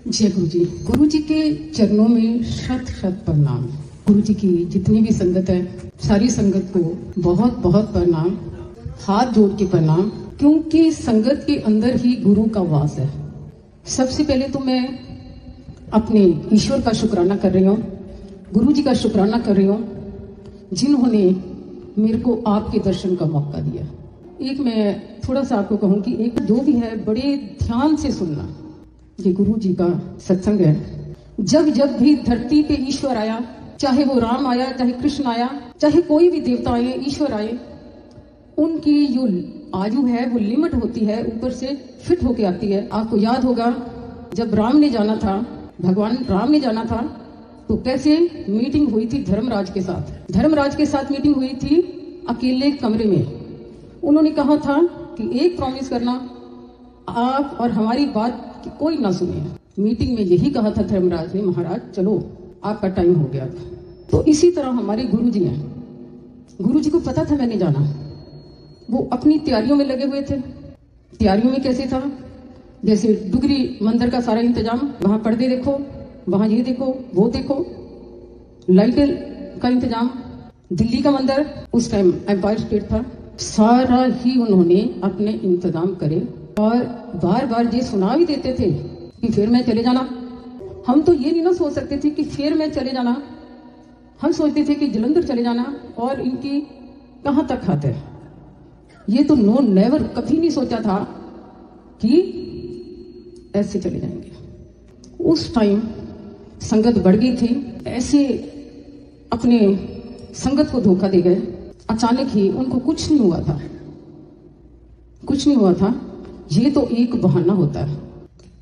जय गुरु जी। गुरु जी के चरणों में शत शत प्रणाम। गुरु जी की जितनी भी संगत है, सारी संगत को बहुत बहुत प्रणाम, हाथ जोड़ के प्रणाम, क्योंकि संगत के अंदर ही गुरु का वास है। सबसे पहले तो मैं अपने ईश्वर का शुक्राना कर रही हूँ, गुरु जी का शुक्राना कर रही हूँ, जिन्होंने मेरे को आपके दर्शन का मौका दिया। एक मैं थोड़ा सा आपको कहूँ कि एक जो भी है बड़े ध्यान से सुनना, ये गुरु जी का सत्संग है। जब जब भी धरती पे ईश्वर आया, चाहे वो राम आया, चाहे कृष्ण आया, चाहे कोई भी देवता आए, ईश्वर आए, उनकी जो आयु है वो लिमिट होती है, ऊपर से फिट होके आती है। आपको याद होगा जब राम ने जाना था, भगवान राम ने जाना था, तो कैसे मीटिंग हुई थी धर्मराज के साथ। धर्मराज के साथ मीटिंग हुई थी अकेले कमरे में। उन्होंने कहा था कि एक प्रॉमिस करना, आप और हमारी बात कि कोई ना सुने। मीटिंग में यही कहा था धर्मराज ने, महाराज चलो आपका टाइम हो गया। तो इसी तरह हमारे गुरु जी हैं। गुरु जी को पता था मैंने जाना, वो अपनी तैयारियों में लगे हुए थे। तैयारियों में कैसे था, जैसे डुगरी मंदिर का सारा इंतजाम, वहां पर्दे देखो, वहां ये देखो, वो देखो, लाइटें का इंतजाम। दिल्ली का मंदिर उस टाइम एम्पायर स्टेट था, सारा ही उन्होंने अपने इंतजाम करे और बार बार ये सुना भी देते थे कि फिर मैं चले जाना। हम तो ये नहीं ना सोच सकते थे कि फिर मैं चले जाना, हम सोचते थे कि जलंधर चले जाना और इनकी कहां तक हाथ है। ये तो नो नेवर, कभी नहीं सोचा था कि ऐसे चले जाएंगे। उस टाइम संगत बढ़ गई थी, ऐसे अपने संगत को धोखा दे गए। अचानक ही उनको कुछ नहीं हुआ था, कुछ नहीं हुआ था। ये तो एक बहाना होता है,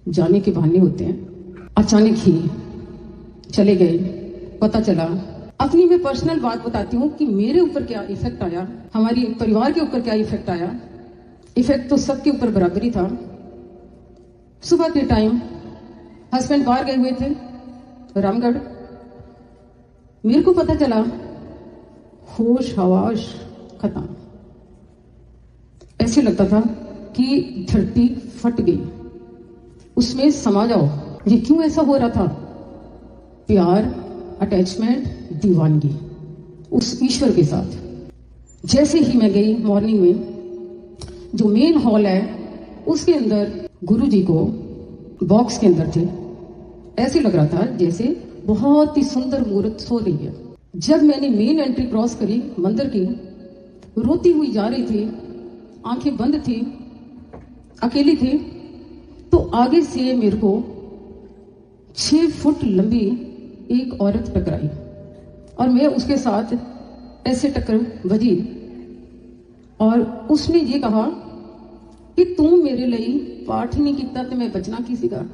जाने के बहाने होते हैं। अचानक ही चले गए। पता चला, अपनी मैं पर्सनल बात बताती हूँ कि मेरे ऊपर क्या इफेक्ट आया, हमारी परिवार के ऊपर क्या इफेक्ट आया। इफेक्ट तो सबके ऊपर बराबरी था। सुबह के टाइम हस्बैंड बाहर गए हुए थे रामगढ़। मेरे को पता चला होश हवाश खत्म। ऐसे लगता था कि धरती फट गई, उसमें समा जाओ। ये क्यों ऐसा हो रहा था? प्यार, अटैचमेंट, दीवानगी उस ईश्वर के साथ। जैसे ही मैं गई मॉर्निंग में, जो मेन हॉल है उसके अंदर गुरु जी को बॉक्स के अंदर थे। ऐसे लग रहा था जैसे बहुत ही सुंदर मूर्त सो रही है। जब मैंने मेन एंट्री क्रॉस करी मंदिर की, रोती हुई जा रही थी, आंखें बंद थी, अकेली थी, तो आगे से मेरे को 6 फुट लंबी एक औरत टकराई और मैं उसके साथ ऐसे टक्कर बजी और उसने ये कहा कि तू मेरे लिए पाठ नहीं किया तो मैं बचना किसी का।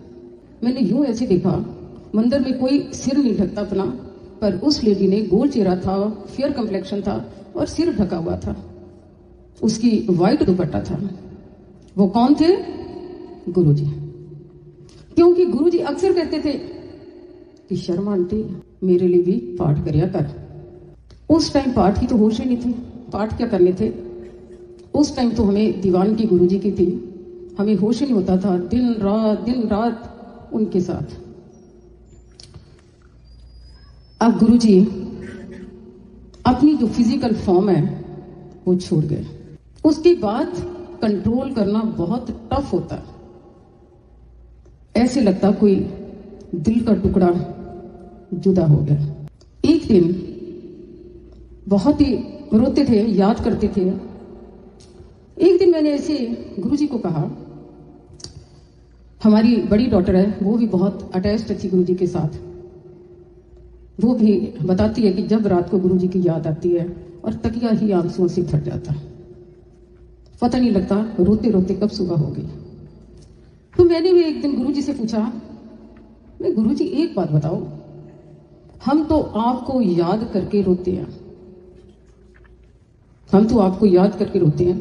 मैंने यूं ऐसे देखा, मंदिर में कोई सिर नहीं ढकता अपना, पर उस लेडी ने गोल चेहरा था, फेयर कंप्लेक्शन था और सिर ढका हुआ था, उसकी व्हाइट दुपट्टा था। वो कौन थे? गुरुजी। क्योंकि गुरुजी अक्सर कहते थे कि शर्मा आंटी मेरे लिए भी पाठ करिया कर। उस टाइम पाठ की तो होश ही नहीं थी, पाठ क्या करने थे। उस टाइम तो हमें दीवान की गुरुजी की थी, हमें होश ही नहीं होता था, दिन रात उनके साथ। अब गुरुजी अपनी जो फिजिकल फॉर्म है वो छोड़ गए। उसके बाद कंट्रोल करना बहुत टफ होता है। ऐसे लगता कोई दिल का टुकड़ा जुदा हो गया। एक दिन बहुत ही रोते थे, याद करते थे। एक दिन मैंने ऐसे गुरुजी को कहा, हमारी बड़ी डॉटर है, वो भी बहुत अटैच्ड थी गुरुजी के साथ। वो भी बताती है कि जब रात को गुरुजी की याद आती है और तकिया ही आंसुओं से फट जाता है, पता नहीं लगता रोते रोते कब सुबह हो गई। तो मैंने भी एक दिन गुरुजी से पूछा, मैं गुरुजी एक बात बताओ, हम तो आपको याद करके रोते हैं, हम तो आपको याद करके रोते हैं,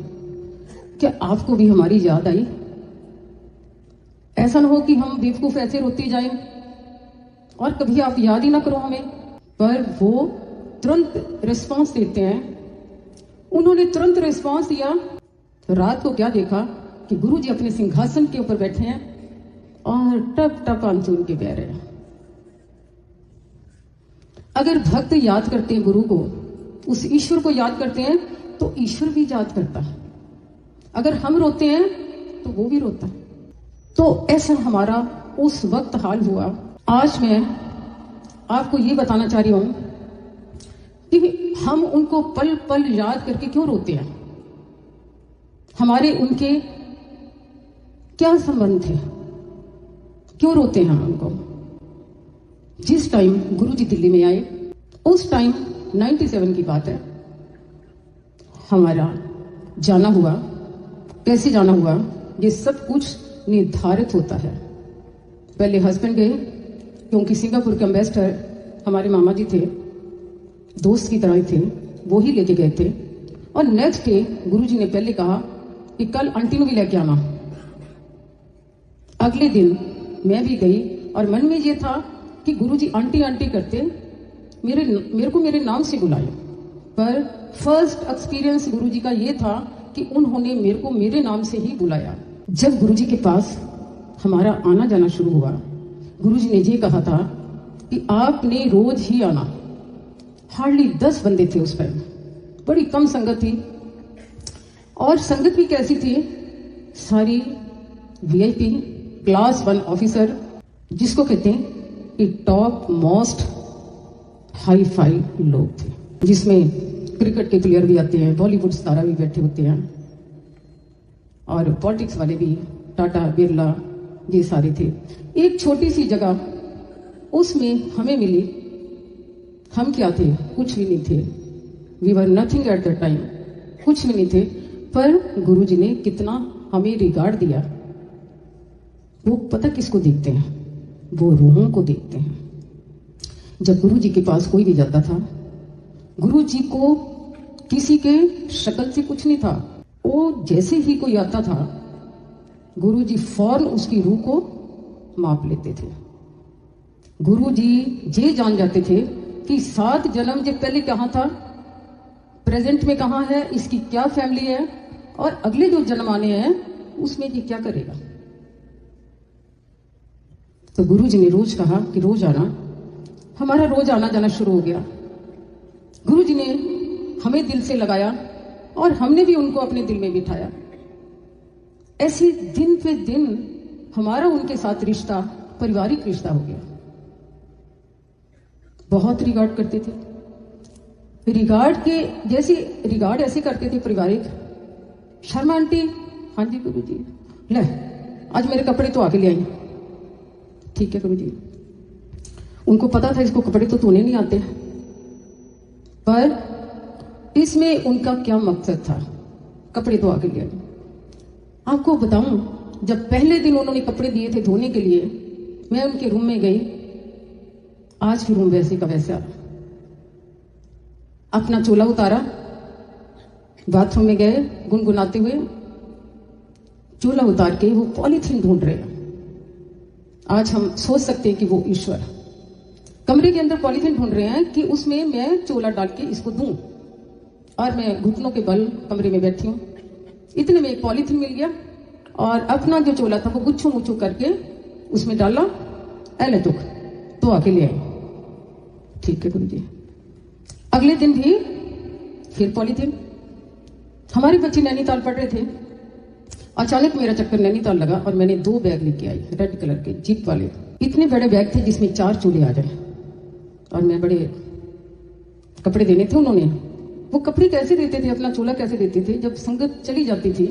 क्या आपको भी हमारी याद आई? ऐसा ना हो कि हम बेवकूफ ऐसे रोते जाएं और कभी आप याद ही ना करो हमें। पर वो तुरंत रिस्पांस देते हैं। उन्होंने तुरंत रिस्पांस दिया। रात को क्या देखा कि गुरुजी अपने सिंहासन के ऊपर बैठे हैं और टप टप आंसू उनके बह रहे हैं। अगर भक्त याद करते हैं गुरु को, उस ईश्वर को याद करते हैं, तो ईश्वर भी याद करता है। अगर हम रोते हैं तो वो भी रोता है। तो ऐसा हमारा उस वक्त हाल हुआ। आज मैं आपको ये बताना चाह रही हूं कि हम उनको पल पल याद करके क्यों रोते हैं, हमारे उनके क्या संबंध थे, क्यों रोते हैं हम उनको। जिस टाइम गुरुजी दिल्ली में आए, उस टाइम 97 की बात है, हमारा जाना हुआ। कैसे जाना हुआ, ये सब कुछ निर्धारित होता है। पहले हस्बैंड गए, क्योंकि सिंगापुर के एम्बेसडर हमारे मामा जी थे, दोस्त की तरह थे, वो ही लेके गए थे। और नेक्स्ट डे गुरुजी ने पहले कहा कि कल आंटी को भी लेके आना। अगले दिन मैं भी गई और मन में ये था कि गुरुजी आंटी आंटी करते मेरे को मेरे नाम से बुलाए। पर फर्स्ट एक्सपीरियंस गुरुजी का ये था कि उन्होंने मेरे को मेरे नाम से ही बुलाया। जब गुरुजी के पास हमारा आना जाना शुरू हुआ, गुरुजी ने ये कहा था कि आपने रोज ही आना। हार्डली 10 बंदे थे उस टाइम, बड़ी कम संगत थी। और संगत भी कैसी थी, सारी वीआईपी क्लास 1 ऑफिसर, जिसको कहते हैं कि टॉप मोस्ट हाई फाई लोग थे, जिसमें क्रिकेट के प्लेयर भी आते हैं, बॉलीवुड सितारा भी बैठे होते हैं, और पॉलिटिक्स वाले भी, टाटा बिरला, ये सारे थे। एक छोटी सी जगह उसमें हमें मिली। हम क्या थे, कुछ भी नहीं थे। We were nothing at the time, कुछ भी नहीं थे। पर गुरुजी ने कितना हमें रिगार्ड दिया। वो पता किसको देखते हैं, वो रूहों को देखते हैं। जब गुरुजी के पास कोई भी जाता था, गुरुजी को किसी के शक्ल से कुछ नहीं था। वो जैसे ही कोई आता था, गुरुजी फौरन उसकी रूह को माप लेते थे। गुरुजी ये जान जाते थे कि 7 जन्म जो पहले कहाँ था, प्रेजेंट में कहाँ है, इसकी क्या फैमिली है, और अगले जो जन्म आने हैं उसमें ये क्या करेगा। तो गुरुजी ने रोज कहा कि रोज आना। हमारा रोज आना जाना शुरू हो गया। गुरुजी ने हमें दिल से लगाया और हमने भी उनको अपने दिल में बिठाया। ऐसे दिन पे दिन हमारा उनके साथ रिश्ता पारिवारिक रिश्ता हो गया। बहुत रिगार्ड करते थे। रिगार्ड के जैसे रिगार्ड ऐसे करते थे पारिवारिक। शर्मा आंटी, हाँ जी गुरुजी, ले आज मेरे कपड़े तो आके ले आई। ठीक है गुरुजी। उनको पता था इसको कपड़े तो धोने नहीं आते, पर इसमें उनका क्या मकसद था, कपड़े तो आके ले आई। आपको बताऊं, जब पहले दिन उन्होंने कपड़े दिए थे धोने के लिए, मैं उनके रूम में गई। आज भी रूम वैसे का वैसा। अपना चोला उतारा, बाथरूम में गए, गुनगुनाते हुए चोला उतार के वो पॉलीथीन ढूंढ रहे हैं। आज हम सोच सकते हैं कि वो ईश्वर कमरे के अंदर पॉलीथीन ढूंढ रहे हैं कि उसमें मैं चोला डाल के इसको दूं, और मैं घुटनों के बल कमरे में बैठी हूं। इतने में एक पॉलीथीन मिल गया और अपना जो चोला था वो गुच्छू मुच्छू करके उसमें डाला। एले तुक तो आके ले आई। ठीक है गुरुजी। अगले दिन भी फिर पॉलीथीन। हमारे बच्चे नैनीताल पढ़ रहे थे। अचानक मेरा चक्कर नैनीताल लगा और मैंने 2 बैग लेके आई, रेड कलर के जीप वाले। इतने बड़े बैग थे जिसमें 4 चूल्हे आ जाए, और मैं बड़े कपड़े देने थे उन्होंने। वो कपड़े कैसे देते थे, अपना चोला कैसे देते थे, जब संगत चली जाती थी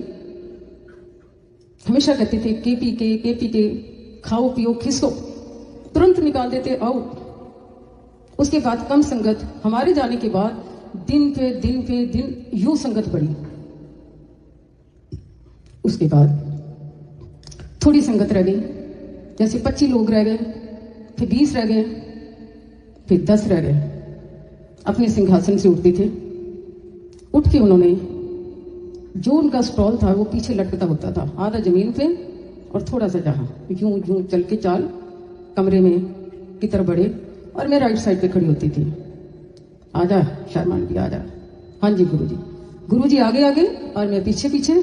हमेशा कहते थे के पी के खाओ पियो खिसको, तुरंत निकाल देते आउट। उसके बाद कम संगत, हमारे जाने के बाद दिन पे दिन यूं संगत बढ़ी। उसके बाद थोड़ी संगत रह गई, जैसे 25 लोग रह गए, फिर 20 रह गए, फिर 10 रह गए। अपने सिंहासन से उठते थे। उठ के उन्होंने जो उनका स्टॉल था वो पीछे लटकता होता था, आधा जमीन पे और थोड़ा सा जहां यूं यूं चल के चाल कमरे में की तरफ बढ़े, और मैं राइट साइड पे खड़ी होती थी। आजा शर्मा जी आजा। हाँ जी गुरुजी। गुरुजी आगे आगे और मैं पीछे पीछे।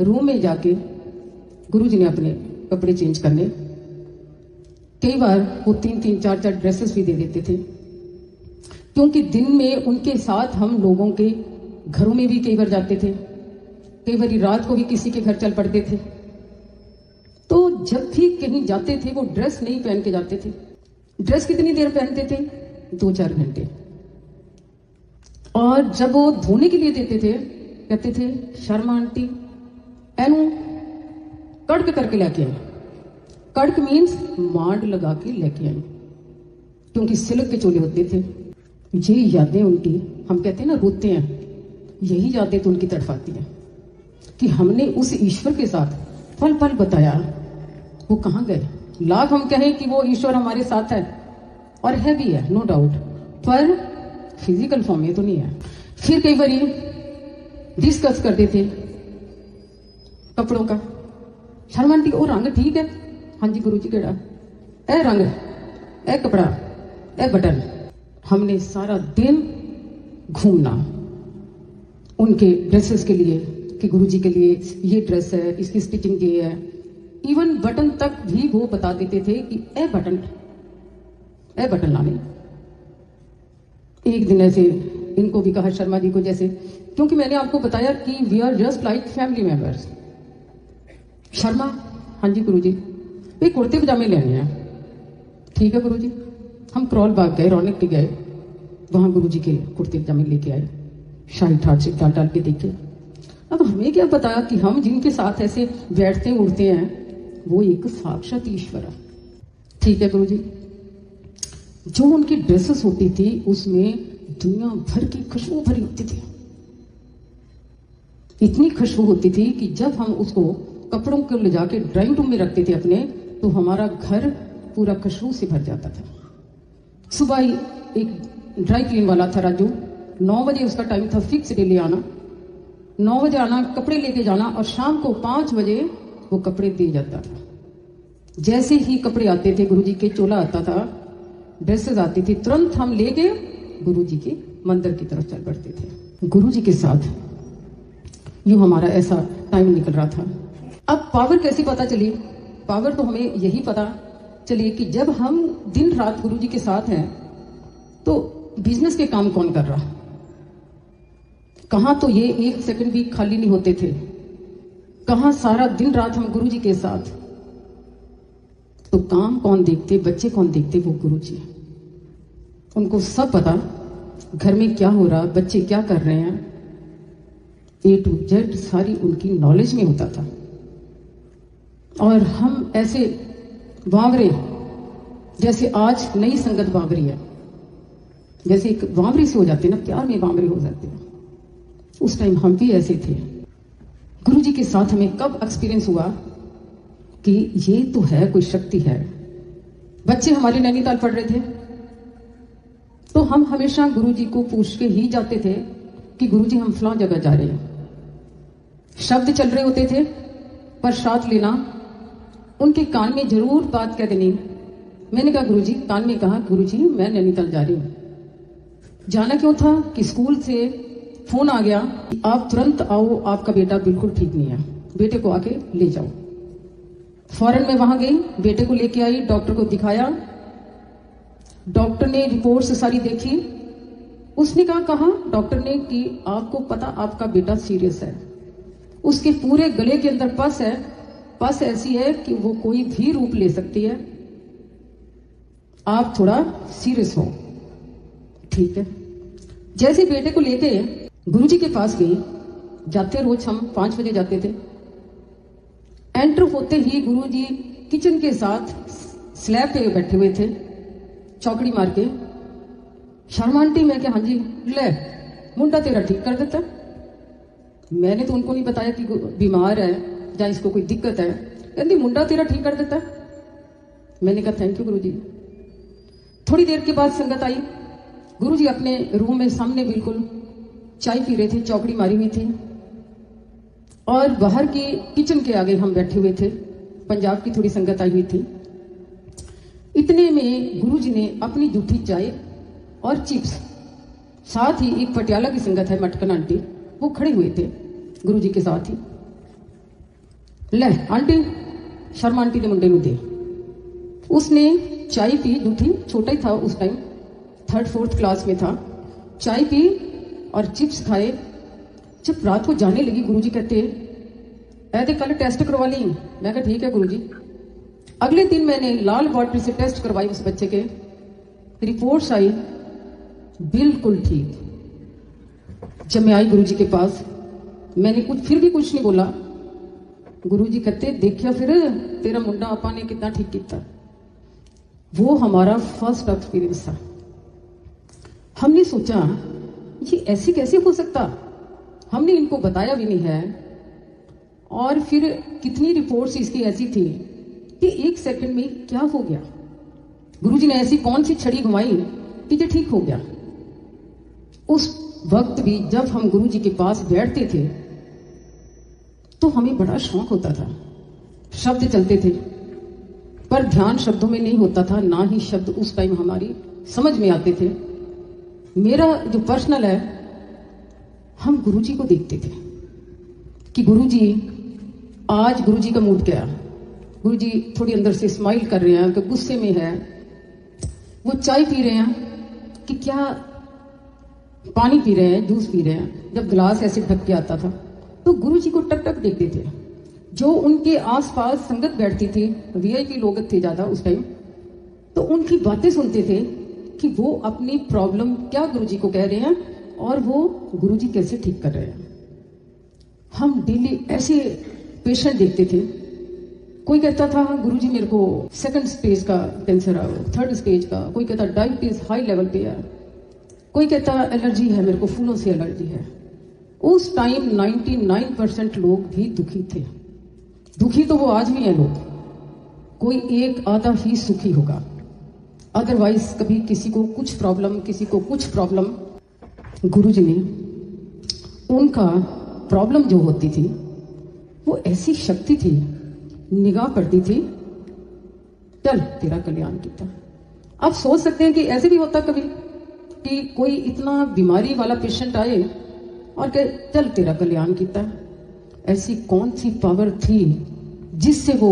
रूम में जाके गुरुजी ने अपने कपड़े चेंज करने कई बार वो 3-3, 4-4 ड्रेसेस भी दे देते थे, क्योंकि दिन में उनके साथ हम लोगों के घरों में भी कई बार जाते थे, कई बार रात को भी किसी के घर चल पड़ते थे। तो जब भी कहीं जाते थे वो ड्रेस नहीं पहन के जाते थे। ड्रेस कितनी देर पहनते थे? 2-4 घंटे। और जब वो धोने के लिए देते थे, कहते थे शर्मा आंटी एनू कड़क करके लेके आई। कड़क मीन्स मांड लगा के लेके आई, क्योंकि सिल्क के चोले होते थे। ये यादें उनकी, हम कहते हैं ना रोते हैं, यही यादें तो उनकी तड़फाती हैं कि हमने उस ईश्वर के साथ पल पल बताया, वो कहाँ गए। लाख हम कहें कि वो ईश्वर हमारे साथ है, और है भी है, नो डाउट, पर फिजिकल फॉर्म में तो नहीं है। फिर कई बार डिस्कस करते थे कपड़ों का। शर्मा आंटी वो रंग ठीक है? हाँ जी गुरु जी केड़ा ए रंग, ए कपड़ा, ए बटन। हमने सारा दिन घूमना उनके ड्रेसेस के लिए कि गुरु जी के लिए ये ड्रेस है, इसकी स्टिचिंग ये है। इवन बटन तक भी वो बता देते थे कि ए बटन लाने। एक दिन ऐसे इनको भी कहा, शर्मा जी को, जैसे, क्योंकि मैंने आपको बताया कि we are just like family members. Sharma, हाँ जी गुरु जी, वे कुर्ते पजामे लेने हैं। ठीक है गुरु जी। हम क्रॉल बाग गए, रौनक के गए, वहां गुरु जी के कुर्ते पजामे लेके आए, शाही ठाट से डाल डाल के देखे। अब हमें क्या पता कि हम जिनके साथ ऐसे बैठते उठते हैं वो एक साक्षात ईश्वर है। ठीक है गुरु जी। जो उनकी ड्रेसेस होती थी उसमें दुनिया भर की खुशबू भरी होती थी। इतनी खुशबू होती थी कि जब हम उसको कपड़ों को ले जाके ड्राइंग रूम में रखते थे अपने, तो हमारा घर पूरा खुशबू से भर जाता था। सुबह ही एक ड्राई क्लीन वाला था राजू, 9 बजे उसका टाइम था फिक्स डेली आना। 9 बजे आना, कपड़े लेके जाना, और शाम को 5 बजे वो कपड़े दे जाता था। जैसे ही कपड़े आते थे, गुरुजी के चोला आता था, ड्रेसेस आती थी, तुरंत हम लेके गुरुजी के मंदिर की तरफ चल पड़ते थे। गुरुजी के साथ यूं हमारा ऐसा टाइम निकल रहा था। अब पावर कैसी पता चली? पावर तो हमें यही पता चलिए कि जब हम दिन रात गुरुजी के साथ हैं तो बिजनेस के काम कौन कर रहा, कहां तो ये 1 सेकंड भी खाली नहीं होते थे, कहां सारा दिन रात हम गुरुजी के साथ। तो काम कौन देखते, बच्चे कौन देखते? वो गुरुजी। उनको सब पता, घर में क्या हो रहा, बच्चे क्या कर रहे हैं, A to Z सारी उनकी नॉलेज में होता था। और हम ऐसे बावरे, जैसे आज नई संगत बावरी है, जैसे एक बावरी से हो जाते ना, प्यार में बावरे हो जाते हैं, उस टाइम हम भी ऐसे थे। गुरुजी के साथ हमें कब एक्सपीरियंस हुआ कि ये तो है, कोई शक्ति है। बच्चे हमारे नैनीताल पढ़ रहे थे, तो हम हमेशा गुरुजी को पूछ के ही जाते थे कि गुरुजी हम फलां जगह जा रहे हैं। शब्द चल रहे होते थे, पर साथ लेना, उनके कान में जरूर बात कह देनी। मैंने कहा गुरुजी, कान में कहा गुरुजी मैं नैनीताल जा रही हूं। जाना क्यों था कि स्कूल से फोन आ गया, आप तुरंत आओ, आपका बेटा बिल्कुल ठीक नहीं है, बेटे को आके ले जाओ। फौरन मैं वहां गई, बेटे को लेके आई, डॉक्टर को दिखाया। डॉक्टर ने रिपोर्ट्स सारी देखी। उसने कहा डॉक्टर ने कि आपको पता आपका बेटा सीरियस है, उसके पूरे गले के अंदर पस है, पस ऐसी है कि वो कोई भी रूप ले सकती है, आप थोड़ा सीरियस हो। ठीक है। जैसे बेटे को लेके गुरुजी के पास गई, जाते रोज हम 5 बजे जाते थे। एंटर होते ही गुरुजी किचन के साथ स्लैब पे बैठे हुए थे, चौकड़ी मार के। शर्मा आंटी, मैं क्या, हाँ जी, ले मुंडा तेरा ठीक कर देता। मैंने तो उनको नहीं बताया कि बीमार है या इसको कोई दिक्कत है। कहती मुंडा तेरा ठीक कर देता। मैंने कहा थैंक यू गुरुजी। थोड़ी देर के बाद संगत आई। गुरुजी अपने रूम में सामने बिल्कुल चाय पी रहे थे, चौकड़ी मारी हुई थी, और बाहर की किचन के आगे हम बैठे हुए थे। पंजाब की थोड़ी संगत आई हुई थी। इतने में गुरुजी ने अपनी जूठी चाय और चिप्स, साथ ही एक पटियाला की संगत है मटकन आंटी, वो खड़े हुए थे गुरुजी के साथ ही। ले आंटी, शर्मा आंटी ने मुंडे नूं दे। उसने चाय पी, जो थी, छोटा ही था उस टाइम, 3rd-4th क्लास में था। चाय पी और चिप्स खाए। जब रात को जाने लगी, गुरुजी कहते ऐसे कल टेस्ट करवा ली। मैं कहा ठीक है गुरुजी। अगले दिन मैंने लाल लेबोरेटरी से टेस्ट करवाई उस बच्चे के, रिपोर्ट्स आई बिल्कुल ठीक। जब मैं आई गुरुजी के पास, मैंने फिर भी कुछ नहीं बोला। गुरुजी कहते देखिया फिर तेरा मुंडा आपा ने कितना ठीक किया। वो हमारा फर्स्ट एक्सपीरियंस था। हमने सोचा ये ऐसे कैसे हो सकता, हमने इनको बताया भी नहीं है। और फिर कितनी रिपोर्ट्स इसकी ऐसी थी कि 1 सेकंड में क्या हो गया। गुरुजी ने ऐसी कौन सी छड़ी घुमाई कि ये ठीक हो गया। उस वक्त भी जब हम गुरुजी के पास बैठते थे तो हमें बड़ा शौक होता था। शब्द चलते थे पर ध्यान शब्दों में नहीं होता था, ना ही शब्द उस टाइम हमारी समझ में आते थे। मेरा जो पर्सनल है, हम गुरुजी को देखते थे कि गुरुजी आज गुरुजी का मूड क्या है। गुरुजी थोड़ी अंदर से स्माइल कर रहे हैं कि गुस्से में है, वो चाय पी रहे हैं कि क्या पानी पी रहे हैं, जूस पी रहे हैं। जब गिलास ऐसे ढक के आता था तो गुरुजी को टक टक देखते थे। जो उनके आसपास संगत बैठती थी, वीआईपी लोग थे ज्यादा उस टाइम, तो उनकी बातें सुनते थे कि वो अपनी प्रॉब्लम क्या गुरुजी को कह रहे हैं और वो गुरुजी कैसे ठीक कर रहे हैं। हम डेली ऐसे पेशेंट देखते थे। कोई कहता था गुरुजी मेरे को 2nd स्टेज का कैंसर है, 3rd स्टेज का। कोई कहता डायबिटीज हाई लेवल पे है। कोई कहता एलर्जी है, मेरे को फूलों से एलर्जी है। उस टाइम 99% लोग भी दुखी थे। दुखी तो वो आज भी हैं लोग, कोई एक आधा ही सुखी होगा। अदरवाइज कभी किसी को कुछ प्रॉब्लम, किसी को कुछ प्रॉब्लम। गुरुजी ने उनका प्रॉब्लम जो होती थी वो ऐसी शक्ति थी, निगाह पड़ती थी, चल तेरा कल्याण किया। आप सोच सकते हैं कि ऐसे भी होता कभी कि कोई इतना बीमारी वाला पेशेंट आए और कहे चल तेरा कल्याण किया। ऐसी कौन सी पावर थी जिससे वो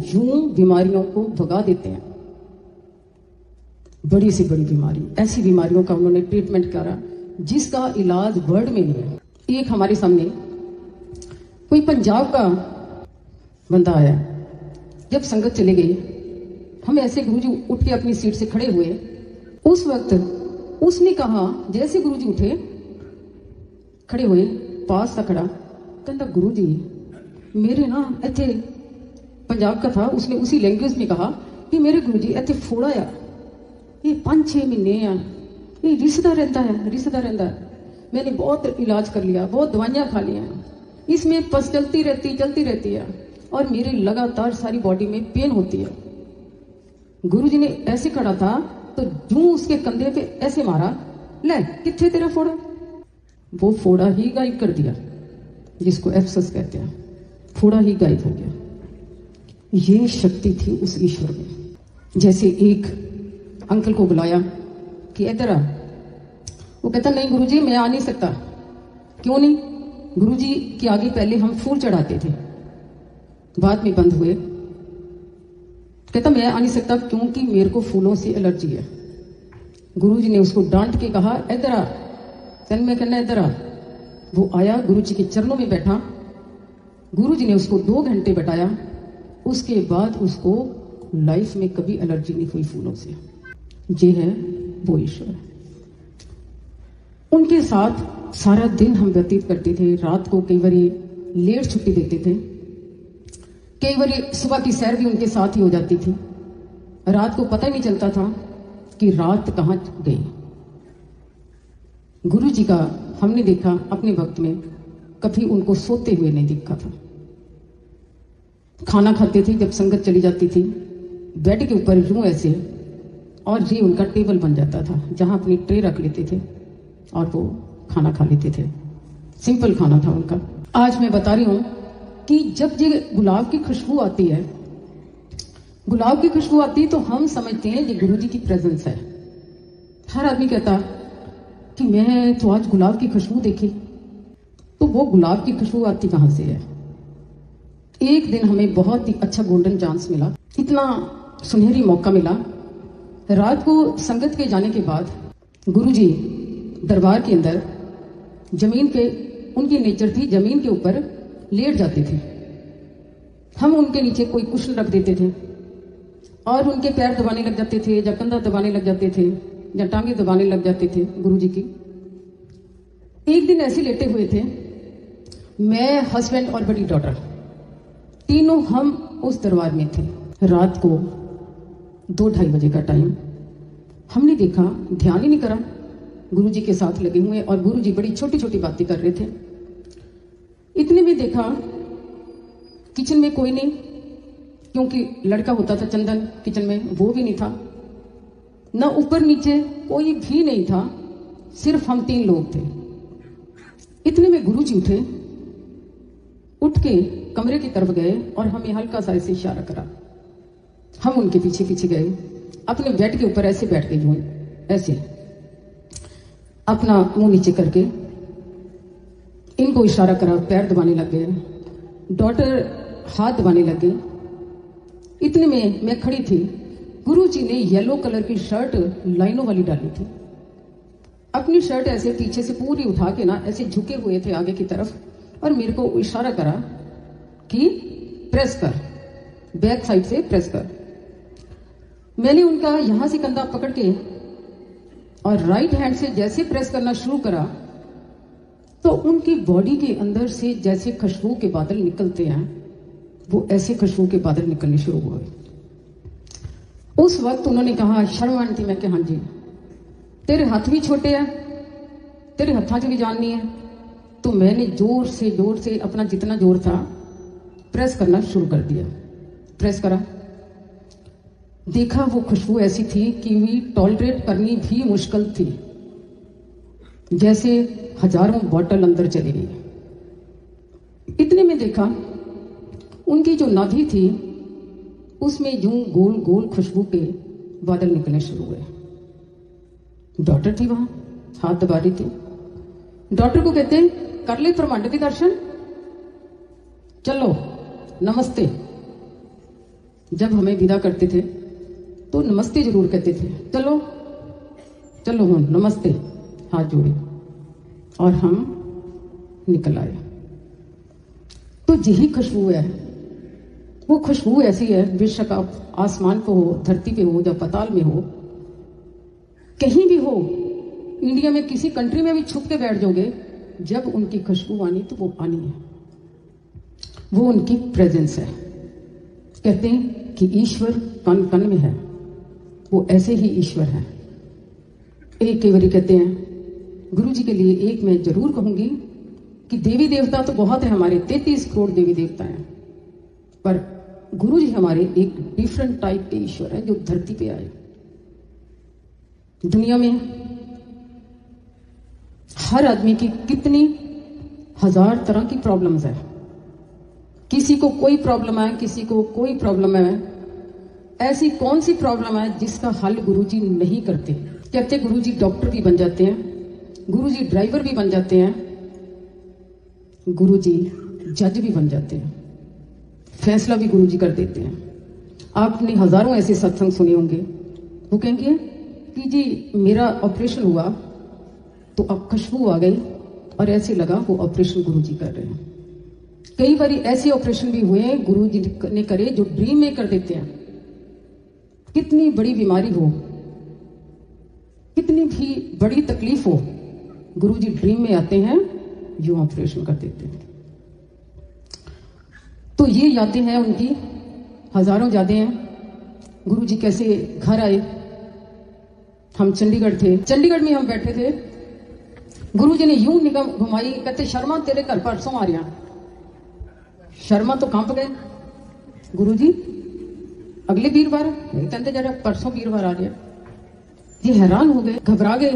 यूं बीमारियों को भगा देते हैं। बड़ी से बड़ी बीमारी, ऐसी बीमारियों का उन्होंने ट्रीटमेंट करा जिसका इलाज वर्ल्ड में नहीं है। एक हमारे सामने कोई पंजाब का बंदा आया। जब संगत चले गई, हम ऐसे गुरुजी उठ के अपनी सीट से खड़े हुए। उस वक्त उसने कहा, जैसे गुरुजी उठे खड़े हुए, पास था खड़ा, कहता गुरुजी मेरे ना इतने, पंजाब का था, उसने उसी लैंग्वेज में कहा कि मेरे गुरुजी इतने फोड़ा आ, ये 5-6 महीने आ, ये रिसदा रहता है। मैंने बहुत इलाज कर लिया, बहुत दवाइयां खा लिया, इसमें पस चलती रहती है और मेरे लगातार सारी बॉडी में पेन होती है। गुरुजी ने ऐसे खड़ा था तो जूं उसके कंधे पे ऐसे मारा, ले किथे तेरा फोड़ा। वो फोड़ा ही गायब कर दिया, जिसको एब्सेस कहते हैं। फोड़ा ही गायब हो गया। ये शक्ति थी उस ईश्वर में। जैसे एक अंकल को बुलाया कि इधर आ, वो कहता नहीं गुरुजी मैं आ नहीं सकता। क्यों नहीं? गुरुजी के आगे पहले हम फूल चढ़ाते थे, बाद में बंद हुए। कहता मैं आ नहीं सकता क्योंकि मेरे को फूलों से एलर्जी है। गुरुजी ने उसको डांट के कहा इधर आ, तेन मैं कहना इधर आ। वो आया, गुरुजी के चरणों में बैठा। गुरुजी ने उसको 2 घंटे बैठाया। उसके बाद उसको लाइफ में कभी एलर्जी नहीं हुई फूलों से। ये है वो ईश्वर। उनके साथ सारा दिन हम व्यतीत करते थे। रात को कई बार लेट छुट्टी देते थे, कई बार सुबह की सैर भी उनके साथ ही हो जाती थी। रात को पता ही नहीं चलता था कि रात कहाँ गई। गुरु जी का हमने देखा अपने वक्त में, कभी उनको सोते हुए नहीं देखा था। खाना खाते थे, जब संगत चली जाती थी, बेड के ऊपर यूं ऐसे, और ये उनका टेबल बन जाता था जहां अपनी ट्रे रख लेते थे और वो खाना खा लेते थे। सिंपल खाना था उनका। आज मैं बता रही हूं कि जब ये गुलाब की खुशबू आती है, गुलाब की खुशबू आती तो हम समझते हैं ये गुरु जी की प्रेजेंस है। हर आदमी कहता कि मैं तो आज गुलाब की खुशबू देखी, तो वो गुलाब की खुशबू आती कहां से है? एक दिन हमें बहुत ही अच्छा गोल्डन चांस मिला। इतना सुनहरी मौका मिला। रात को संगत के जाने के बाद गुरुजी दरबार के अंदर जमीन पे, उनकी नेचर थी जमीन के ऊपर लेट जाते थे। हम उनके नीचे कोई कुशन रख देते थे और उनके पैर दबाने लग जाते थे, या कंधा दबाने लग जाते थे, या टांगे दबाने लग जाते थे गुरुजी की। एक दिन ऐसे लेटे हुए थे, मैं, हस्बैंड और बड़ी डॉटर, तीनों हम उस दरबार में थे। रात को 2-2:30 बजे का टाइम। हमने देखा, ध्यान ही नहीं करा, गुरुजी के साथ लगे हुए और गुरुजी बड़ी छोटी छोटी बातें कर रहे थे। इतने में देखा किचन में कोई नहीं, क्योंकि लड़का होता था चंदन किचन में, वो भी नहीं था, ना ऊपर नीचे कोई भी नहीं था, सिर्फ हम 3 लोग थे। इतने में गुरुजी उठे, उठ के कमरे की तरफ गए और हमें हल्का सा ऐसे इशारा करा। हम उनके पीछे पीछे गए, अपने बेड के ऊपर ऐसे बैठ गए, यूं ऐसे अपना मुंह नीचे करके इनको इशारा करा, पैर दबाने लग गए, डॉटर हाथ दबाने लग गई। इतने में मैं खड़ी थी, गुरुजी ने येलो कलर की शर्ट लाइनों वाली डाली थी। अपनी शर्ट ऐसे पीछे से पूरी उठा के ना ऐसे झुके हुए थे आगे की तरफ, और मेरे को इशारा करा कि प्रेस कर, बैक साइड से प्रेस कर। मैंने उनका यहां से कंधा पकड़ के और राइट हैंड से जैसे प्रेस करना शुरू करा, तो उनकी बॉडी के अंदर से जैसे खुशबू के बादल निकलते हैं, वो ऐसे खुशबू के बादल निकलने शुरू हुए। उस वक्त उन्होंने कहा, शर्म आंटी, मैं कहा हाँ जी, तेरे हाथ भी छोटे हैं, तेरे हत्था च भी जान नहीं है। तो मैंने जोर से अपना जितना जोर था प्रेस करना शुरू कर दिया। प्रेस करा, देखा वो खुशबू ऐसी थी कि भी टॉलरेट करनी भी मुश्किल थी, जैसे हजारों बॉटल अंदर चली गई। इतने में देखा उनकी जो नाभि थी उसमें यूं गोल गोल खुशबू के बादल निकलने शुरू हुए। डॉटर थी वहां, हाथ दबा रही थी। डॉटर को कहते हैं, कर ले ब्रह्मांड के दर्शन, चलो नमस्ते। जब हमें विदा करते थे तो नमस्ते जरूर कहते थे, चलो चलो हम नमस्ते, हाथ जोड़े और हम निकल आए। तो यही खुशबू है, वो खुशबू ऐसी है, बेशक आप आसमान पे हो, धरती पे हो, या पाताल में हो, कहीं भी हो, इंडिया में किसी कंट्री में भी छुप के बैठ जाओगे, जब उनकी खुशबू आनी तो वो आनी है, वो उनकी प्रेजेंस है। कहते हैं कि ईश्वर कण कण में है, वो ऐसे ही ईश्वर है। एक कई बारी कहते हैं, गुरुजी के लिए एक मैं जरूर कहूंगी कि देवी देवता तो बहुत है, हमारे 33 करोड़ देवी देवता हैं, पर गुरुजी हमारे एक डिफरेंट टाइप के ईश्वर है जो धरती पे आए। दुनिया में हर आदमी की कितनी हजार तरह की प्रॉब्लम्स है, किसी को कोई प्रॉब्लम है, किसी को कोई प्रॉब्लम है। ऐसी कौन सी प्रॉब्लम है जिसका हल गुरुजी नहीं करते? कहते गुरुजी डॉक्टर भी बन जाते हैं, गुरुजी ड्राइवर भी बन जाते हैं, गुरुजी जज भी बन जाते हैं, फैसला भी गुरुजी कर देते हैं। आपने हजारों ऐसे सत्संग सुने होंगे, वो कहेंगे कि जी मेरा ऑपरेशन हुआ तो अब खुशबू आ गई और ऐसे लगा वो ऑपरेशन गुरुजी कर रहे हैं। कई बार ऐसे ऑपरेशन भी हुए गुरुजी ने करे जो ड्रीम में कर देते हैं। कितनी बड़ी बीमारी हो, कितनी भी बड़ी तकलीफ हो, गुरुजी ड्रीम में आते हैं, यूं ऑपरेशन कर देते हैं। तो ये यादें हैं उनकी, हजारों यादें हैं। गुरुजी कैसे घर आए, हम चंडीगढ़ थे, चंडीगढ़ में हम बैठे थे, गुरुजी ने यूं निगाह घुमाई, कहते शर्मा तेरे घर परसों आ रहा। शर्मा तो कांप गए, गुरुजी अगले वीरवार, कहते जरा परसों वीरवार आ रहा। ये हैरान हो गए, घबरा गए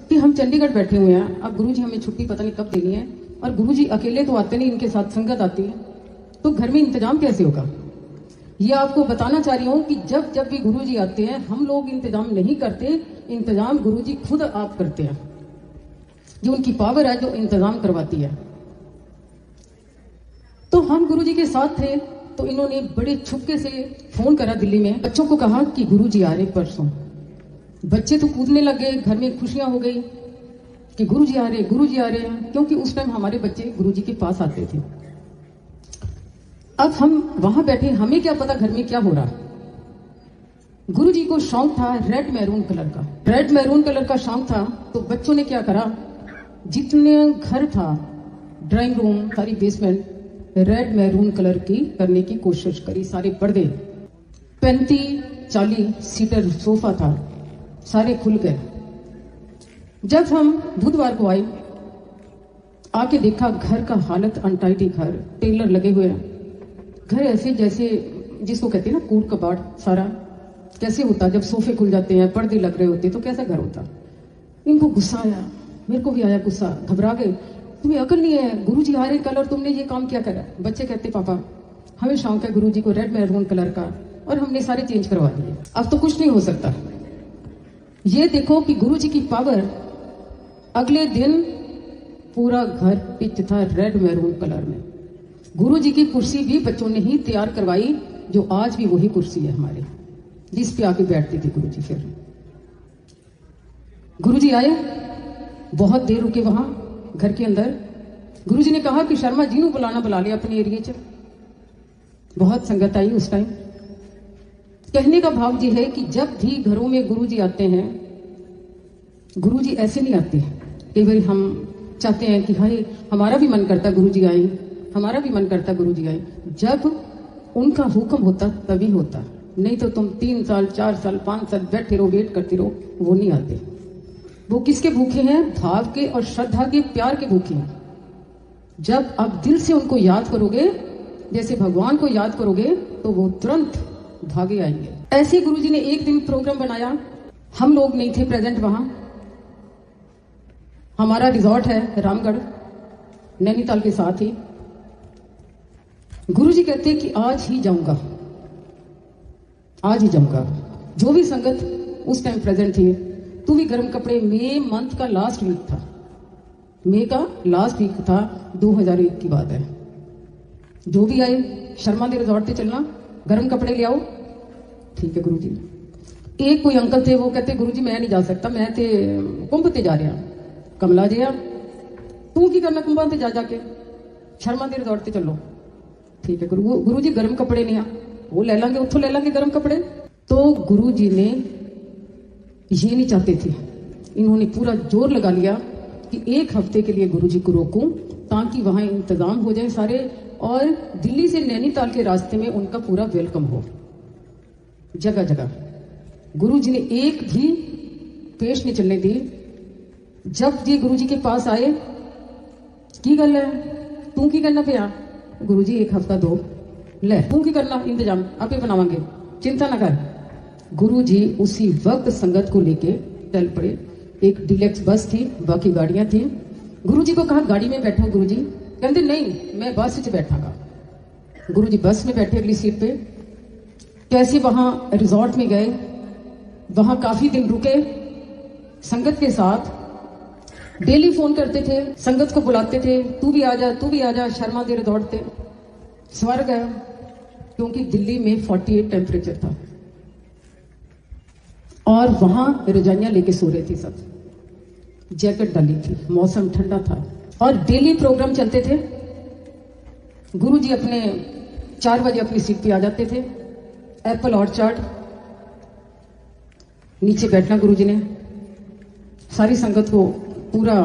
कि हम चंडीगढ़ बैठे हुए हैं, अब गुरुजी हमें छुट्टी पता नहीं कब देनी है, और गुरुजी अकेले तो आते नहीं, इनके साथ संगत आती है, तो घर में इंतजाम कैसे होगा। ये आपको बताना चाह रही हूं कि जब जब भी गुरुजी आते हैं हम लोग इंतजाम नहीं करते, इंतजाम गुरुजी खुद आप करते हैं। जो उनकी पावर है जो इंतजाम करवाती है। तो हम गुरुजी के साथ थे तो इन्होंने बड़े छुपके से फोन करा दिल्ली में, बच्चों को कहा कि गुरुजी आ रहे परसों। बच्चे तो कूदने लग गए, घर में खुशियां हो गई कि गुरुजी आ रहे हैं, क्योंकि उस टाइम हमारे बच्चे गुरुजी के पास आते थे। अब हम वहां बैठे, हमें क्या पता घर में क्या हो रहा। गुरुजी को शौक था रेड मैरून कलर का शौक था। तो बच्चों ने क्या करा, जितने घर था, ड्राइंग रूम, सारी बेसमेंट रेड मैरून कलर की करने की कोशिश करी। सारे पर्दे, 35-40 सीटर सोफा था, सारे खुल गए। जब हम बुधवार को आए, आके देखा घर का हालत अनटाइडी, घर टेलर लगे हुए हैं, घर ऐसे जैसे जिसको कहते हैं ना कूड़ कबाड़। सारा कैसे होता जब सोफे खुल जाते हैं, पर्दे लग रहे होते, तो कैसा घर होता। इनको गुस्सा आया, मेरे को भी आया गुस्सा, घबरा गए। तुम्हें अकल नहीं है, गुरुजी आ रहे कल और तुमने ये काम क्या करा। बच्चे कहते पापा हमें शौक है गुरुजी को रेड मैरून कलर का, और हमने सारे चेंज करवा दिए, अब तो कुछ नहीं हो सकता। ये देखो कि गुरुजी की पावर। अगले दिन पूरा घर पिच था रेड मैरून कलर में। गुरुजी की कुर्सी भी बच्चों ने ही तैयार करवाई, जो आज भी वही कुर्सी है हमारे, जिस पे आके बैठते थे गुरुजी। फिर गुरुजी आए, बहुत देर रुके वहां घर के अंदर। गुरुजी ने कहा कि शर्मा जी ਨੂੰ बुला लिया अपने एरिए च। बहुत संगत आई उस टाइम। कहने का भाव ये है कि जब भी घरों में गुरुजी आते हैं, गुरुजी ऐसे नहीं आते। कई बार हम चाहते हैं कि हाय हमारा भी मन करता गुरुजी आए, हमारा भी मन करता गुरुजी आए। जब उनका हुक्म होता तभी होता, नहीं तो तुम 3 साल 4 साल 5 साल बैठे रहो, वेट करते रहो, वो नहीं आते। वो किसके भूखे हैं? भाव के और श्रद्धा के, प्यार के भूखे हैं। जब आप दिल से उनको याद करोगे, जैसे भगवान को याद करोगे, तो वो तुरंत भागे आएंगे। ऐसे गुरुजी ने एक दिन प्रोग्राम बनाया, हम लोग नहीं थे प्रेजेंट वहां। हमारा रिजॉर्ट है रामगढ़, नैनीताल के साथ ही। गुरुजी कहते कि आज ही जाऊंगा, आज ही जाऊंगा। जो भी संगत उस टाइम प्रेजेंट थी, तू भी गर्म कपड़े। मई मंथ का लास्ट वीक था, मई का लास्ट वीक था, 2001 की बात है। जो भी आए शर्मा दे रिजॉर्ट पे चलना, गर्म कपड़े ले आओ। ठीक है गुरुजी। एक कोई अंकल थे, वो कहते गुरुजी मैं नहीं जा सकता, मैं ते कुंभ ते जा रहा। कमला जी तू की करना कुंभा ते जा जाके, शर्मा दे रिजॉर्ट पे चलो। ठीक है गुरुजी गर्म कपड़े नहीं आ, वो ले लांगे, उतो ले लांगे गर्म कपड़े। तो गुरुजी ने ये नहीं चाहते थे, इन्होंने पूरा जोर लगा लिया कि 1 हफ्ते के लिए गुरुजी को रोकूं, ताकि वहां इंतजाम हो जाए सारे, और दिल्ली से नैनीताल के रास्ते में उनका पूरा वेलकम हो जगह जगह। गुरुजी ने एक भी पेश नहीं चलने दी। जब ये गुरुजी के पास आए, की गल है तू की करना पिया? गुरुजी 1 हफ्ता दो, ले तू की करना, इंतजाम आपे बनावांगे, चिंता ना कर। गुरुजी उसी वक्त संगत को लेके चल पड़े। एक डिलेक्स बस थी, बाकी गाड़ियां थी। गुरुजी को कहा गाड़ी में बैठो गुरुजी, कहते नहीं मैं बस में बैठागा। गुरुजी बस में बैठे अगली सीट पे। कैसे वहां रिजॉर्ट में गए, वहां काफी दिन रुके संगत के साथ। डेली फोन करते थे, संगत को बुलाते थे, तू भी आ जा, तू भी आ जा शर्मा दे रिजॉर्ट पे। स्वर्ग है, क्योंकि दिल्ली में 48 टेम्परेचर था, और वहां रजाइयां लेके सो रहे थे सब, जैकेट डाली थी, मौसम ठंडा था। और डेली प्रोग्राम चलते थे। गुरुजी अपने 4 बजे अपनी सीट पे आ जाते थे। एप्पल ऑर्चर्ड, नीचे बैठना गुरुजी ने, सारी संगत को पूरा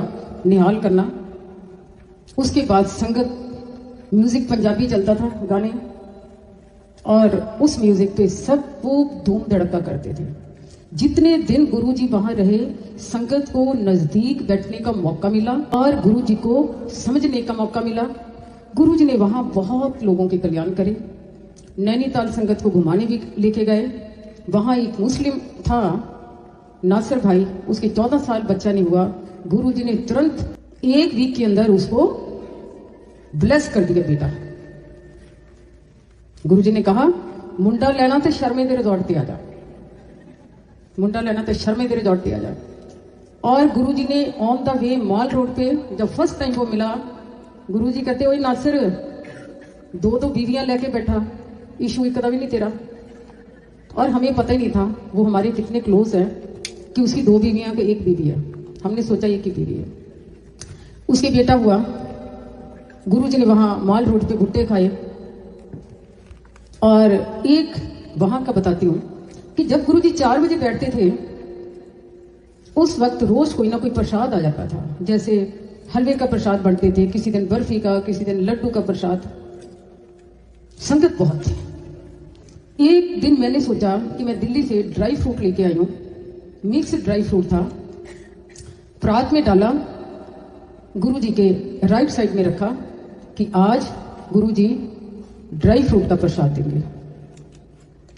निहाल करना। उसके बाद संगत म्यूजिक पंजाबी चलता था, गाने, और उस म्यूजिक पे सब वो धूम धड़का करते थे। जितने दिन गुरुजी वहां रहे, संगत को नजदीक बैठने का मौका मिला और गुरुजी को समझने का मौका मिला। गुरुजी ने वहां बहुत लोगों के कल्याण करे। नैनीताल संगत को घुमाने भी लेके गए। वहां एक मुस्लिम था नासिर भाई, उसके 14 साल बच्चा नहीं हुआ। गुरुजी ने तुरंत 1 वीक के अंदर उसको ब्लेस कर दिया बेटा। गुरुजी ने कहा मुंडा लेना तो शर्मे दे रिजॉर्ट पे आ जा, मुंडा लेना तो शर्मे दे रिजॉर्ट पे आ जा। और गुरुजी ने on the way mall road पे जब फर्स्ट टाइम वो मिला, गुरुजी कहते ओए नासिर 2 बीवियां लेके बैठा, इशू एक कभी नहीं तेरा। और हमें पता ही नहीं था वो हमारे कितने क्लोज हैं कि उसकी 2 बीवियां कि 1 बीवी है। हमने सोचा एक ही बीवी है। उसके बेटा हुआ, गुरुजी ने वहां माल रोड पे भुट्टे खाए। और एक वहां का बताती हूँ कि जब गुरुजी 4 बजे बैठते थे उस वक्त रोज कोई ना कोई प्रसाद आ जाता था। जैसे हलवे का प्रसाद बनते थे, किसी दिन बर्फी का, किसी दिन लड्डू का प्रसाद। संगत बहुत थी। एक दिन मैंने सोचा कि मैं दिल्ली से ड्राई फ्रूट लेके आई हूं, मिक्स ड्राई फ्रूट था, परात में डाला, गुरुजी के राइट साइड में रखा कि आज गुरुजी ड्राई फ्रूट का प्रसाद देंगे।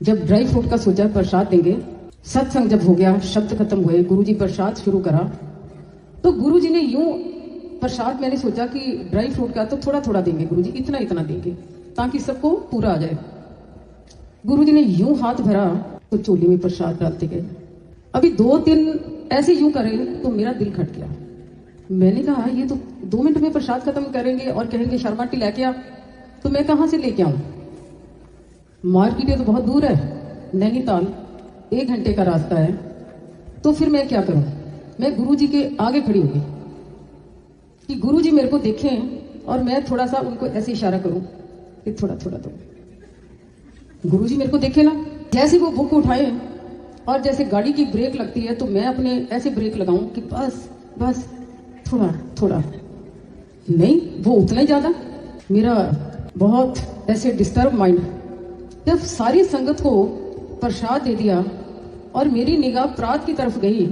जब ड्राई फ्रूट का सोचा प्रसाद देंगे, सत्संग जब हो गया, शब्द खत्म हुए, गुरुजी प्रसाद शुरू करा, तो गुरुजी ने यूं प्रसाद, मैंने सोचा कि ड्राई फ्रूट का तो थोड़ा थोड़ा देंगे गुरुजी, इतना इतना देंगे ताकि सबको पूरा आ जाए। गुरुजी ने यूं हाथ भरा तो चोली में प्रसाद डालते गए। अभी 2-3 ऐसे यूं करे तो मेरा दिल खट गया। मैंने कहा ये तो 2 मिनट में प्रसाद खत्म करेंगे और कहेंगे शर्माटी लेके आ, तो मैं कहां से लेके आऊं? मार्केट ये तो बहुत दूर है, नैनीताल 1 घंटे का रास्ता है। तो फिर मैं क्या करूं? मैं गुरुजी के आगे खड़ी हो गई कि गुरुजी मेरे को देखें और मैं थोड़ा सा उनको ऐसे इशारा करूं कि थोड़ा थोड़ा दो। गुरुजी मेरे को देखे ना, जैसे वो बुक उठाए और जैसे गाड़ी की ब्रेक लगती है तो मैं अपने ऐसे ब्रेक लगाऊं कि बस बस थोड़ा थोड़ा नहीं, वो उतना ही ज्यादा। मेरा बहुत ऐसे डिस्टर्ब माइंड, जब सारी संगत को प्रसाद दे दिया और मेरी निगाह प्रात की तरफ गई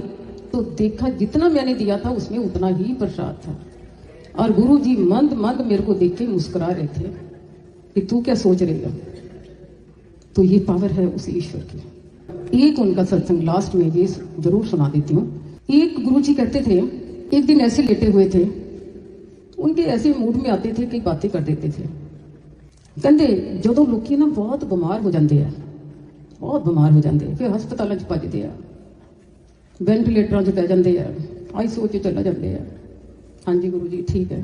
तो देखा जितना मैंने दिया था उसमें उतना ही प्रसाद था। और गुरुजी मंद मंद मेरे को देख के मुस्कुरा रहे थे कि तू क्या सोच रही है? तो ये पावर है उस ईश्वर की। एक उनका सत्संग लास्ट में ये जरूर सुना देती हूँ। एक गुरुजी कहते थे, एक दिन ऐसे लेटे हुए थे, उनके ऐसे मूड में आते थे, कई बातें कर देते थे। कहते जो लोग ना बहुत बीमार हो जाते हैं, बहुत बीमार हो जाते हैं, फिर हस्पतालों च भजते हैं, वेंटिलेटरों च पै जाते हैं, आईसीयू च चले जाते हैं। हाँ जी गुरु जी ठीक है।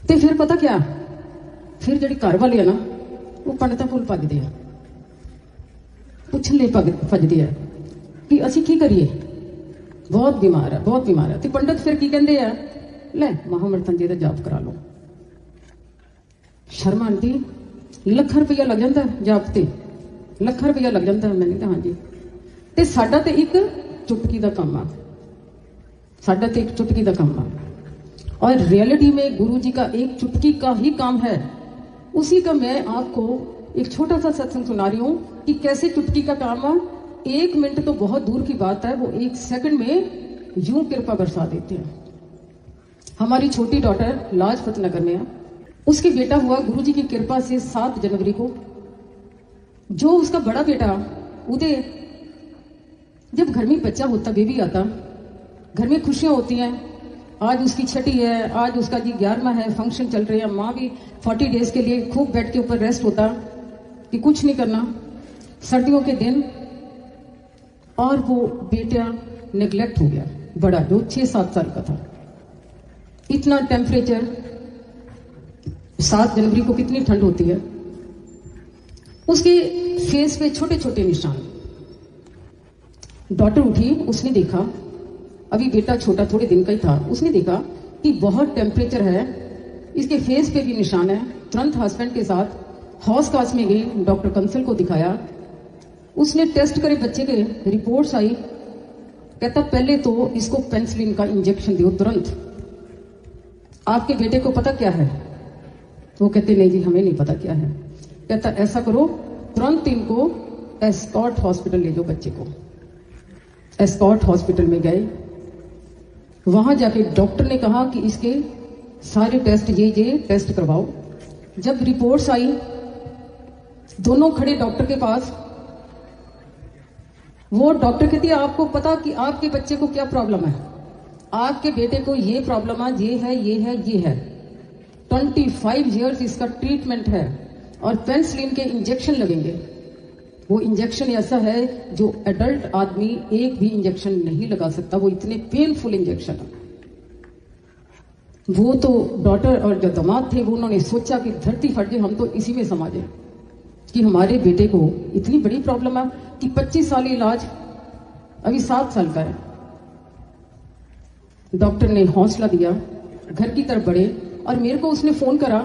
तो फिर पता क्या, फिर जी घर वाले है ना वो पंडितां कोल भजते हैं, पुछण लई भजते हैं कि असीं की करिए, बहुत बीमार है, बहुत बीमार है। तो पंडित फिर की कहते हैं, ले महामृतन जी का जाप करा लो। शर्मा आंटी ਲੱਖ रुपया लग जाता जाप ते, ਲੱਖ रुपया लग जाता। मैंने कहा हाँ जी। ते साडा ते एक चुटकी का काम आ, साडा ते एक चुटकी का काम आ। और रियलिटी में गुरु जी का एक चुटकी का ही काम है। उसी का मैं आपको एक छोटा सा सत्संग सुना रही हूं कि कैसे चुटकी का काम आ। 1 मिनट तो बहुत दूर की बात है, वो 1 सेकंड में यूं कृपा बरसा देते हैं। हमारी छोटी डॉटर लाजपत नगर में है, उसके बेटा हुआ गुरुजी की कृपा से 7 जनवरी को। जो उसका बड़ा बेटा उदय, जब घर में बच्चा होता, बेबी आता, घर में खुशियां होती हैं। आज उसकी छठी है, आज उसका जी 11वां है, फंक्शन चल रहे हैं। माँ भी 40 डेज के लिए खूब बेड के ऊपर रेस्ट होता कि कुछ नहीं करना, सर्दियों के दिन। और वो बेटा नेग्लेक्ट हो गया, बड़ा जो 6-7 साल का था। इतना टेम्परेचर, 7 जनवरी को कितनी ठंड होती है। उसके फेस पे छोटे छोटे निशान। डॉटर उठी, उसने देखा, अभी बेटा छोटा थोड़े दिन का ही था, उसने देखा कि बहुत टेम्परेचर है, इसके फेस पे भी निशान है। तुरंत हस्बैंड के साथ हॉस कास में गई, डॉक्टर कंसल को दिखाया। उसने टेस्ट करे बच्चे के, रिपोर्ट्स आई, कहता पहले तो इसको पेनिसिलिन का इंजेक्शन दो तुरंत। आपके बेटे को पता क्या है? वो कहते नहीं जी हमें नहीं पता क्या है। कहता ऐसा करो, तुरंत इनको एस्कॉर्ट हॉस्पिटल ले जाओ बच्चे को। एस्कॉर्ट हॉस्पिटल में गए, वहां जाके डॉक्टर ने कहा कि इसके सारे टेस्ट ये टेस्ट करवाओ। जब रिपोर्ट्स आई, दोनों खड़े डॉक्टर के पास। वो डॉक्टर कहती है आपको पता कि आपके बच्चे को क्या प्रॉब्लम है? आपके बेटे को ये प्रॉब्लम है, ये है, ये है, ये है। 25 ईयर्स इसका ट्रीटमेंट है और पेनिसिलिन के इंजेक्शन लगेंगे। वो इंजेक्शन ऐसा है जो एडल्ट आदमी एक भी इंजेक्शन नहीं लगा सकता, वो इतने पेनफुल इंजेक्शन है। वो तो डॉटर और जो दामाद थे वो उन्होंने सोचा कि धरती फट जाए, हम तो इसी में समा जाए। कि हमारे बेटे को इतनी बड़ी प्रॉब्लम है कि 25 साल इलाज, अभी 7 साल का है। डॉक्टर ने हौसला दिया, घर की तरफ बढ़े, और मेरे को उसने फोन करा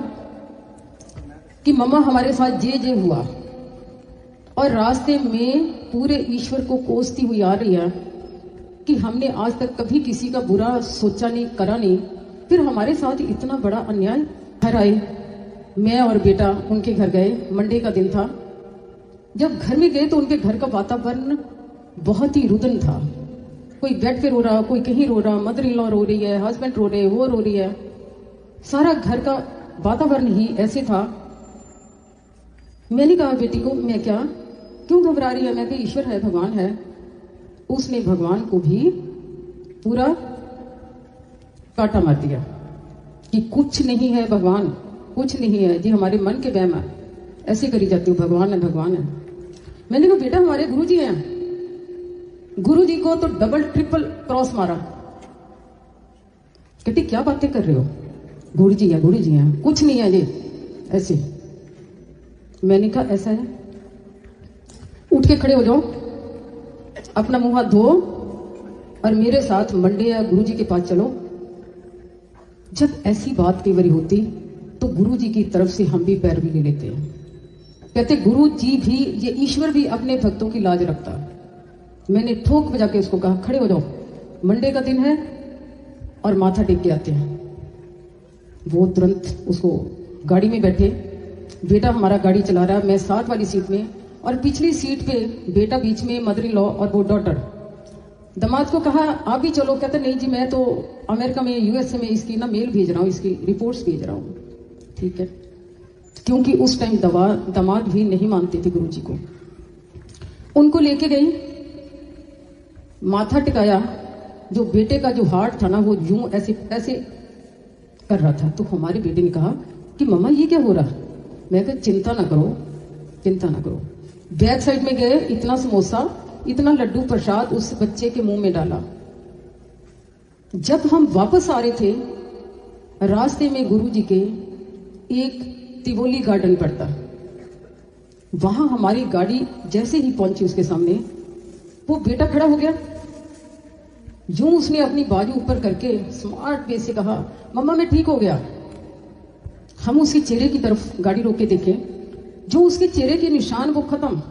कि मम्मा हमारे साथ ये हुआ, और रास्ते में पूरे ईश्वर को कोसती हुई आ रही है कि हमने आज तक कभी किसी का बुरा सोचा नहीं, करा नहीं, फिर हमारे साथ इतना बड़ा अन्याय। घर आए, मैं और बेटा उनके घर गए, मंडे का दिन था। जब घर में गए तो उनके घर का वातावरण बहुत ही रुदन था। कोई बेड पे रो रहा, कोई कहीं रो रहा, मदर इन लॉ रो रही है, हस्बैंड रो रहे, वो रो रही है, सारा घर का वातावरण ही ऐसे था। मैंने कहा बेटी को, मैं क्या, क्यों घबरा रही है? मैं कहा ईश्वर है, भगवान है। उसने भगवान को भी पूरा काटा मार दिया कि कुछ नहीं है भगवान, कुछ नहीं है जी, हमारे मन के वहम है, ऐसे करी जाती हूँ, भगवान है, भगवान है। मैंने कहा बेटा हमारे गुरुजी हैं, गुरुजी को तो डबल ट्रिपल क्रॉस मारा। कहती क्या बातें कर रहे हो, गुरुजी है, गुरुजी हैं, कुछ नहीं है जी, ऐसे। मैंने कहा ऐसा है, उठ के खड़े हो जाओ, अपना मुंह हाथ धो और मेरे साथ मंडे या गुरुजी के पास चलो। जब ऐसी बात कई बारी होती तो गुरुजी की तरफ से हम भी पैरवी ले लेते हैं। कहते गुरु जी भी, ये ईश्वर भी अपने भक्तों की लाज रखता। मैंने ठोक बजा के उसको कहा खड़े हो जाओ, मंडे का दिन है और माथा टेक के आते हैं। वो तुरंत उसको गाड़ी में बैठे, बेटा हमारा गाड़ी चला रहा है, मैं साथ वाली सीट में और पिछली सीट पे बेटा बीच में, मदर इन लॉ और वो डॉटर। दामाद को कहा आप भी चलो, कहते नहीं जी मैं तो अमेरिका में, यूएसए में इसकी ना मेल भेज रहा हूँ, इसकी रिपोर्ट्स भेज रहा हूँ। ठीक है, क्योंकि उस टाइम दामाद भी नहीं मानते थे गुरुजी को। उनको लेके गई, माथा टिकाया, जो बेटे का जो हार्ट था ना वो यूं ऐसे ऐसे कर रहा था। तो हमारे बेटे ने कहा कि मम्मा ये क्या हो रहा? मैं कहा चिंता ना करो, चिंता ना करो। बैक साइड में गए, इतना समोसा, इतना लड्डू प्रसाद उस बच्चे के मुंह में डाला। जब हम वापस आ रहे थे, रास्ते में गुरुजी के एक तिवोली गार्डन पड़ता, वहां हमारी गाड़ी जैसे ही पहुंची उसके सामने, वो बेटा खड़ा हो गया। यूं उसने अपनी बाजू ऊपर करके स्मार्ट वे से कहा मम्मा मैं ठीक हो गया। हम उसके चेहरे की तरफ गाड़ी रोक के देखे, जो उसके चेहरे के निशान वो खत्म।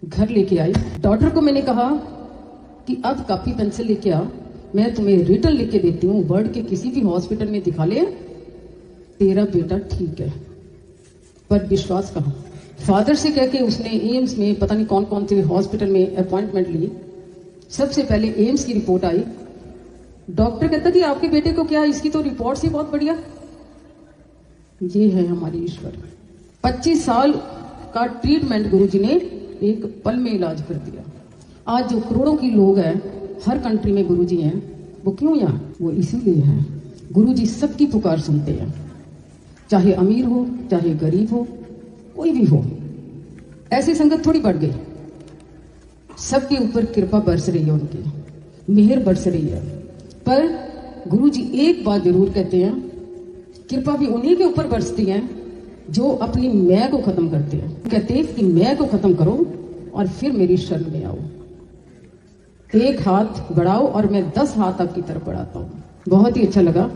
घर लेके आई, डॉक्टर को मैंने कहा कि अब कॉपी पेंसिल लेके आ, मैं तुम्हें रिटर्न लिख के देती हूँ, वर्ल्ड के किसी भी हॉस्पिटल में दिखा ले, तेरा बेटा ठीक है। पर विश्वास कहा, फादर से कह के उसने एम्स में पता नहीं कौन कौन से हॉस्पिटल में अपॉइंटमेंट ली। सबसे पहले एम्स की रिपोर्ट आई, डॉक्टर कहता कि आपके बेटे को क्या, इसकी तो रिपोर्ट ही बहुत बढ़िया। ये है हमारे ईश्वर। 25 साल का ट्रीटमेंट गुरुजी ने एक पल में इलाज कर दिया। आज जो करोड़ों की लोग हैं, हर कंट्री में गुरुजी हैं, वो क्यों यहाँ? वो इसीलिए हैं, गुरुजी सबकी पुकार सुनते हैं, चाहे अमीर हो, चाहे गरीब हो, कोई भी हो। ऐसी संगत थोड़ी बढ़ गई, सबके ऊपर कृपा बरस रही है, उनकी मेहर बरस रही है। पर गुरुजी एक बात जरूर कहते हैं, कृपा भी उन्हीं के ऊपर बरसती है जो अपनी मैं को खत्म करते हैं। कहते हैं कि मैं को खत्म करो और फिर मेरी शरण में आओ। एक हाथ बढ़ाओ और मैं 10 हाथ आपकी तरफ बढ़ाता हूँ। बहुत ही अच्छा लगा,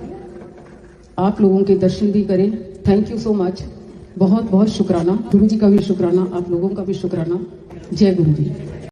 आप लोगों के दर्शन भी करें। थैंक यू सो मच, बहुत बहुत शुक्राना। गुरुजी का भी शुक्राना, आप लोगों का भी शुक्राना। जय गुरु जी।